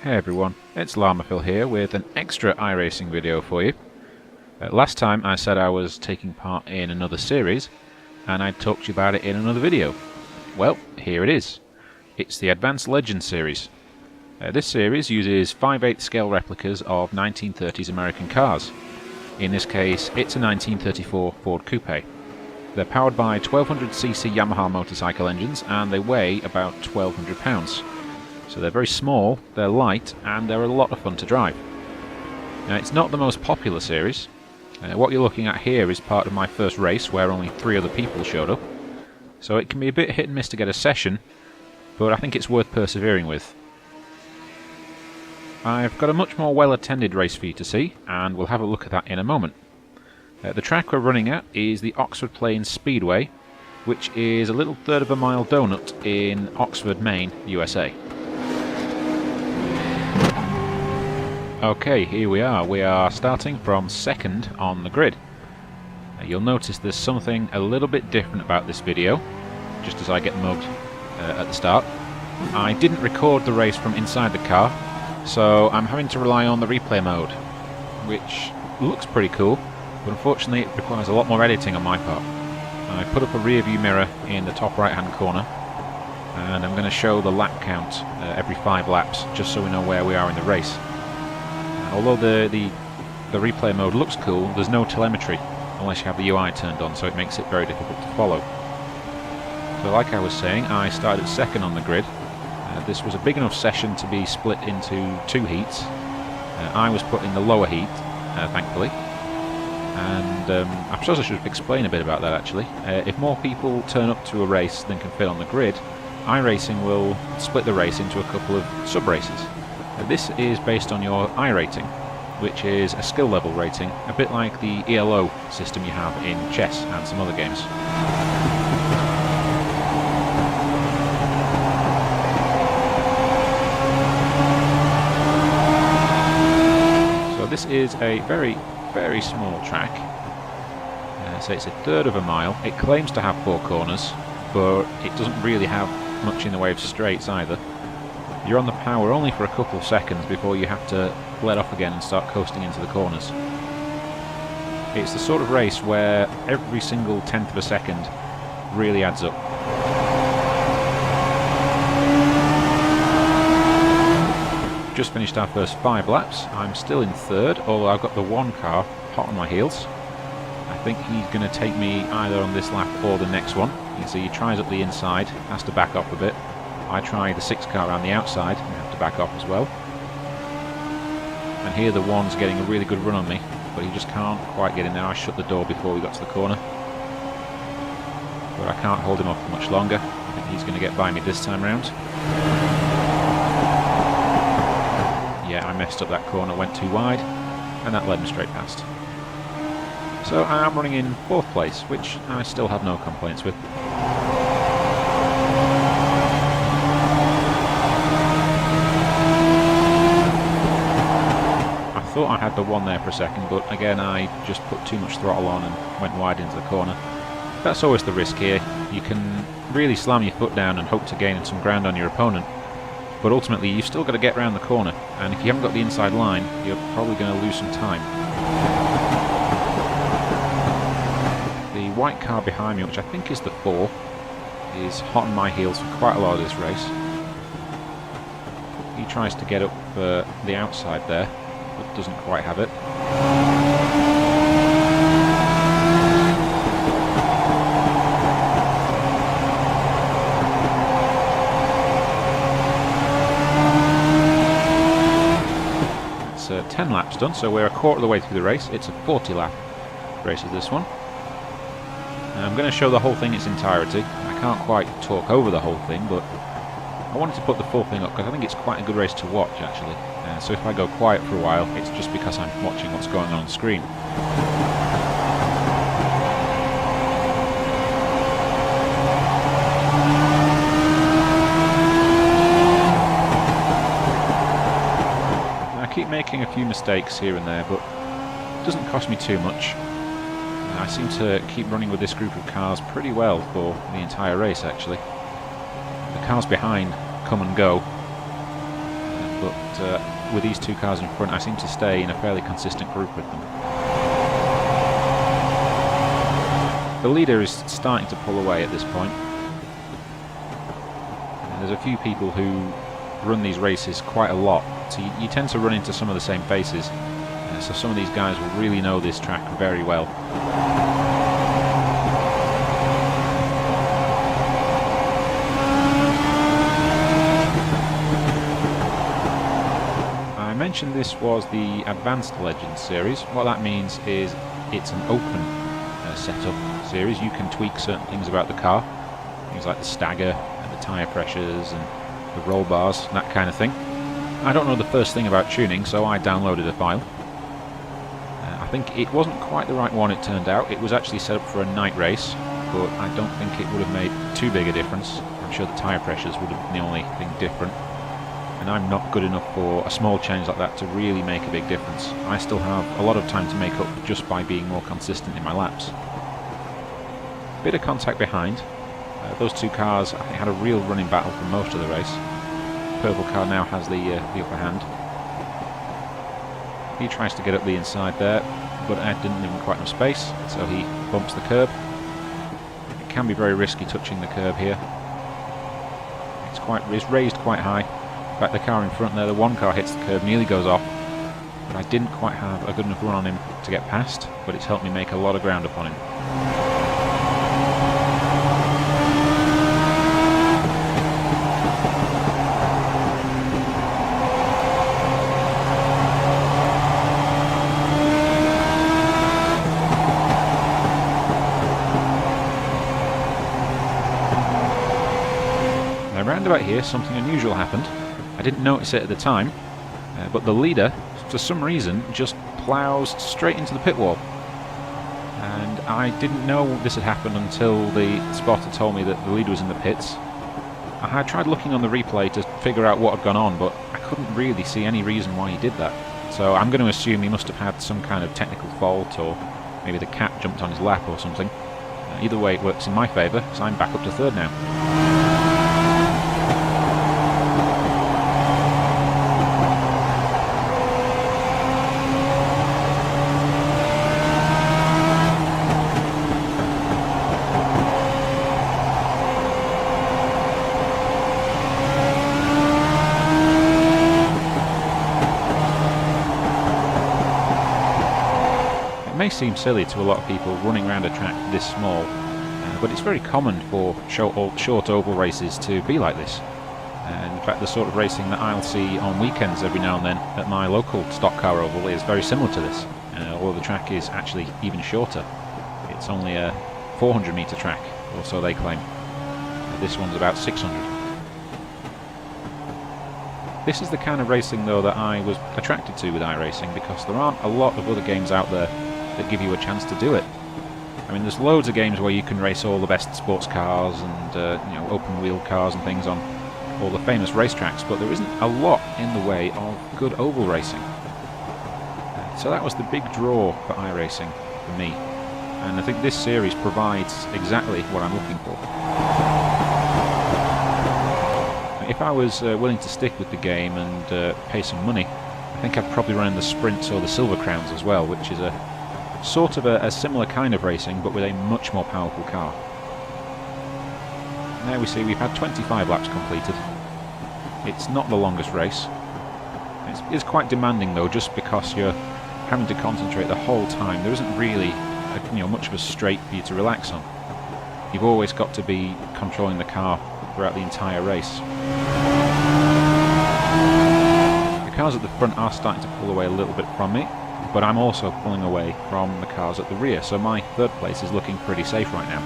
Hey everyone, it's Llamaphil here with an extra iRacing video for you. Last time I said I was taking part in another series and I'd talked to you about it in another video. Well, here it is. It's the Advanced Legends series. This series uses 5/8 scale replicas of 1930s American cars. In this case, it's a 1934 Ford Coupe. They're powered by 1200cc Yamaha motorcycle engines and they weigh about 1200 pounds. So they're very small, they're light, and they're a lot of fun to drive. Now, it's not the most popular series. What you're looking at here is part of my first race where only 3 other people showed up. So it can be a bit hit and miss to get a session, but I think it's worth persevering with. I've got a much more well-attended race for you to see, and we'll have a look at that in a moment. The track we're running at is the Oxford Plains Speedway, which is a little third of a mile donut in Oxford, Maine, USA. Okay, here we are. We are starting from second on the grid. You'll notice there's something a little bit different about this video, just as I get mugged at the start. I didn't record the race from inside the car, so I'm having to rely on the replay mode, which looks pretty cool, but unfortunately it requires a lot more editing on my part. I put up a rear view mirror in the top right hand corner, and I'm going to show the lap count every 5 laps, just so we know where we are in the race. Although the replay mode looks cool, there's no telemetry unless you have the UI turned on, so it makes it very difficult to follow. So like I was saying, I started second on the grid. This was a big enough session to be split into 2 heats. I was put in the lower heat, thankfully. And I suppose I should explain a bit about that actually. If more people turn up to a race than can fit on the grid, iRacing will split the race into a couple of sub-races. This is based on your iRating, which is a skill level rating, a bit like the ELO system you have in chess and some other games. So this is a very, very small track. So it's a third of a mile. It claims to have 4 corners, but it doesn't really have much in the way of straights either. You're on the power only for a couple of seconds before you have to let off again and start coasting into the corners. It's the sort of race where every single tenth of a second really adds up. Just finished our first 5 laps. I'm still in third, although I've got the 1 car hot on my heels. I think he's going to take me either on this lap or the next one. You can see he tries up the inside, has to back off a bit. I try the 6 car around the outside and have to back off as well. And here the 1's getting a really good run on me, but he just can't quite get in there. I shut the door before we got to the corner. But I can't hold him off for much longer. I think he's going to get by me this time round. Yeah, I messed up that corner, went too wide, and that led me straight past. So I'm running in 4th place, which I still have no complaints with. I thought I had the 1 there for a second, but again I just put too much throttle on and went wide into the corner. That's always the risk here. You can really slam your foot down and hope to gain some ground on your opponent, but ultimately you've still got to get around the corner, and if you haven't got the inside line, you're probably going to lose some time. The white car behind me, which I think is the 4, is hot on my heels for quite a lot of this race. He tries to get up the outside there, but doesn't quite have it. It's 10 laps done, so we're a quarter of the way through the race. It's a 40 lap race is this one. I'm going to show the whole thing in its entirety. I can't quite talk over the whole thing, but I wanted to put the full thing up because I think it's quite a good race to watch actually. So if I go quiet for a while, it's just because I'm watching what's going on screen. I keep making a few mistakes here and there, but it doesn't cost me too much. I seem to keep running with this group of cars pretty well for the entire race actually. The cars behind come and go, but with these two cars in front I seem to stay in a fairly consistent group with them. The leader is starting to pull away at this point. There's a few people who run these races quite a lot, so you tend to run into some of the same faces. So some of these guys will really know this track very well. I mentioned this was the Advanced Legends series. What that means is it's an open setup series. You can tweak certain things about the car, things like the stagger and the tyre pressures and the roll bars, that kind of thing. I don't know the first thing about tuning, so I downloaded a file. I think it wasn't quite the right one, it turned out. It was actually set up for a night race, but I don't think it would have made too big a difference. I'm sure the tyre pressures would have been the only thing different. And I'm not good enough for a small change like that to really make a big difference. I still have a lot of time to make up just by being more consistent in my laps. Bit of contact behind. Those two cars I think had a real running battle for most of the race. Purple car now has the upper hand. He tries to get up the inside there, but Ed didn't leave him quite enough space, so he bumps the curb. It can be very risky touching the curb here. It's raised quite high. In fact, the car in front there, the one car hits the curb, nearly goes off. But I didn't quite have a good enough run on him to get past, but it's helped me make a lot of ground up on him. Around about here, something unusual happened. I didn't notice it at the time, but the leader, for some reason, just ploughs straight into the pit wall. And I didn't know this had happened until the spotter told me that the leader was in the pits. I had tried looking on the replay to figure out what had gone on, but I couldn't really see any reason why he did that. So I'm going to assume he must have had some kind of technical fault, or maybe the cat jumped on his lap or something. Either way, it works in my favour, because I'm back up to third now. It may seem silly to a lot of people running around a track this small, but it's very common for short oval races to be like this. In fact, the sort of racing that I'll see on weekends every now and then at my local stock car oval is very similar to this, although the track is actually even shorter. It's only a 400 metre track, or so they claim. This one's about 600. This is the kind of racing, though, that I was attracted to with iRacing, because there aren't a lot of other games out there that give you a chance to do it. I mean, there's loads of games where you can race all the best sports cars and open wheel cars and things on all the famous racetracks, but there isn't a lot in the way of good oval racing. So that was the big draw for iRacing for me, and I think this series provides exactly what I'm looking for. If I was willing to stick with the game and pay some money, I think I'd probably run in the Sprints or the Silver Crowns as well, which is a sort of a similar kind of racing, but with a much more powerful car. Now we see we've had 25 laps completed. It's not the longest race. It's quite demanding, though, just because you're having to concentrate the whole time. There isn't really much of a straight for you to relax on. You've always got to be controlling the car throughout the entire race. The cars at the front are starting to pull away a little bit from me, but I'm also pulling away from the cars at the rear, so my third place is looking pretty safe right now.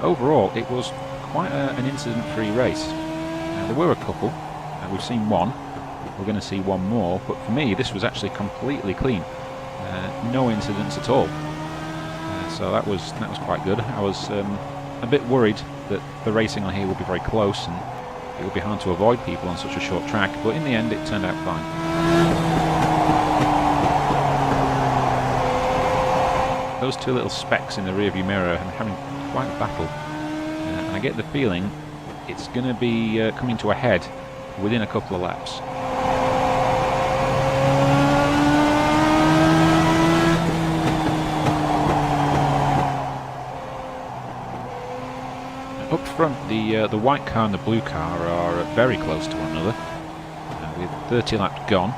Overall, it was quite an incident-free race. There were a couple. We've seen one. We're going to see one more, but for me this was actually completely clean. No incidents at all. So that was quite good. I was a bit worried that the racing on here would be very close and it would be hard to avoid people on such a short track, but in the end it turned out fine. Those two little specks in the rearview mirror are having quite a battle. And I get the feeling it's going to be coming to a head within a couple of laps. Up front, the white car and the blue car are very close to one another. With 30 laps gone,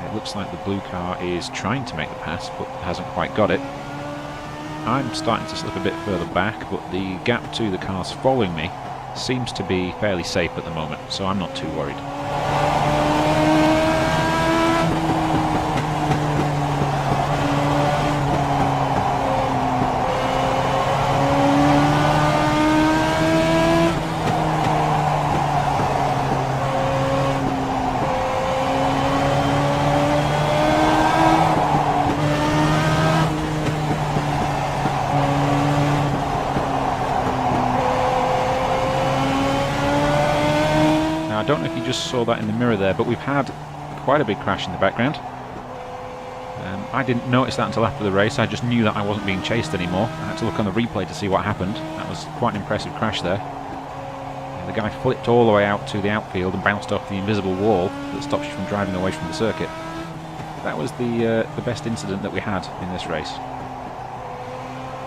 it looks like the blue car is trying to make the pass, but hasn't quite got it. I'm starting to slip a bit further back, but the gap to the cars following me seems to be fairly safe at the moment, so I'm not too worried. I don't know if you just saw that in the mirror there, but we've had quite a big crash in the background. I didn't notice that until after the race. I just knew that I wasn't being chased anymore. I had to look on the replay to see what happened. That was quite an impressive crash there. The guy flipped all the way out to the outfield and bounced off the invisible wall that stops you from driving away from the circuit. That was the best incident that we had in this race.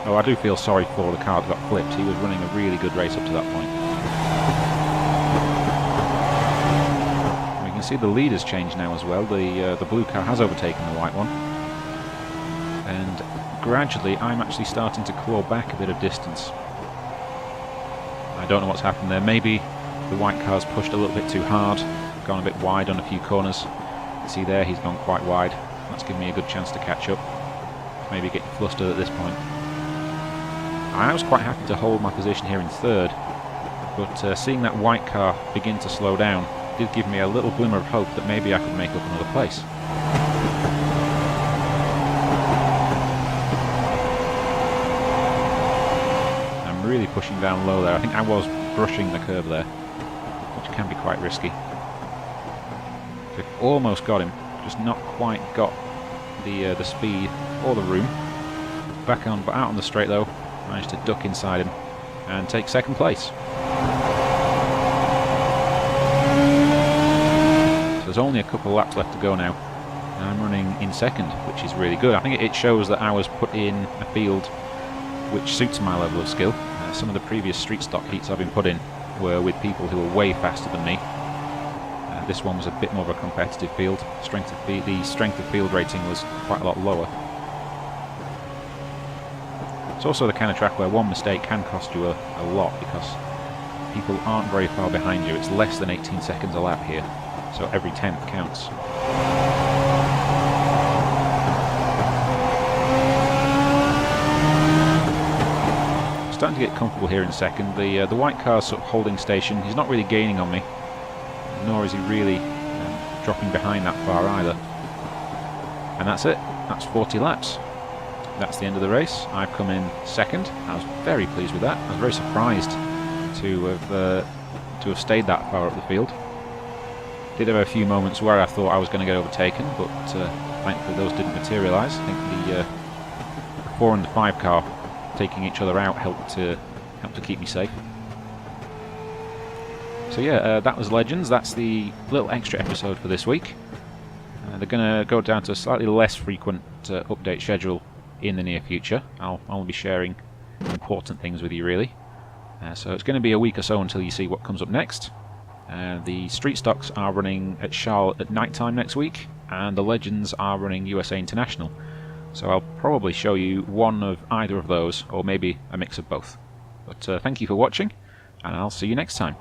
Oh, I do feel sorry for the car that got flipped. He was running a really good race up to that point. You can see the leaders change now as well. The blue car has overtaken the white one, and gradually I'm actually starting to claw back a bit of distance. I don't know what's happened there. Maybe the white car's pushed a little bit too hard, gone a bit wide on a few corners. You see there, he's gone quite wide. That's given me a good chance to catch up. Maybe get flustered at this point. I was quite happy to hold my position here in third, but seeing that white car begin to slow down did give me a little glimmer of hope that maybe I could make up another place. I'm really pushing down low there. I think I was brushing the curb there, which can be quite risky. So almost got him, just not quite got the speed or the room. Back on, but out on the straight though, managed to duck inside him and take second place. There's only a couple of laps left to go now, and I'm running in second, which is really good. I think it shows that I was put in a field which suits my level of skill. Some of the previous street stock heats I've been put in were with people who were way faster than me. This one was a bit more of a competitive field. The strength of field rating was quite a lot lower. It's also the kind of track where one mistake can cost you a lot, because people aren't very far behind you. It's less than 18 seconds a lap here. So every 10th counts. Starting to get comfortable here in second. The white car's sort of holding station. He's not really gaining on me, nor is he really dropping behind that far either. And that's it. That's 40 laps. That's the end of the race. I've come in second. I was very pleased with that. I was very surprised to have stayed that far up the field. Did have a few moments where I thought I was going to get overtaken, but thankfully those didn't materialise. I think the 4 and the 5 car taking each other out helped to keep me safe. So yeah, that was Legends. That's the little extra episode for this week. They're going to go down to a slightly less frequent update schedule in the near future. I'll be sharing important things with you, really. So it's going to be a week or so until you see what comes up next. The street stocks are running at Charlotte at night time next week, and the Legends are running USA International. So I'll probably show you one of either of those, or maybe a mix of both. But thank you for watching, and I'll see you next time.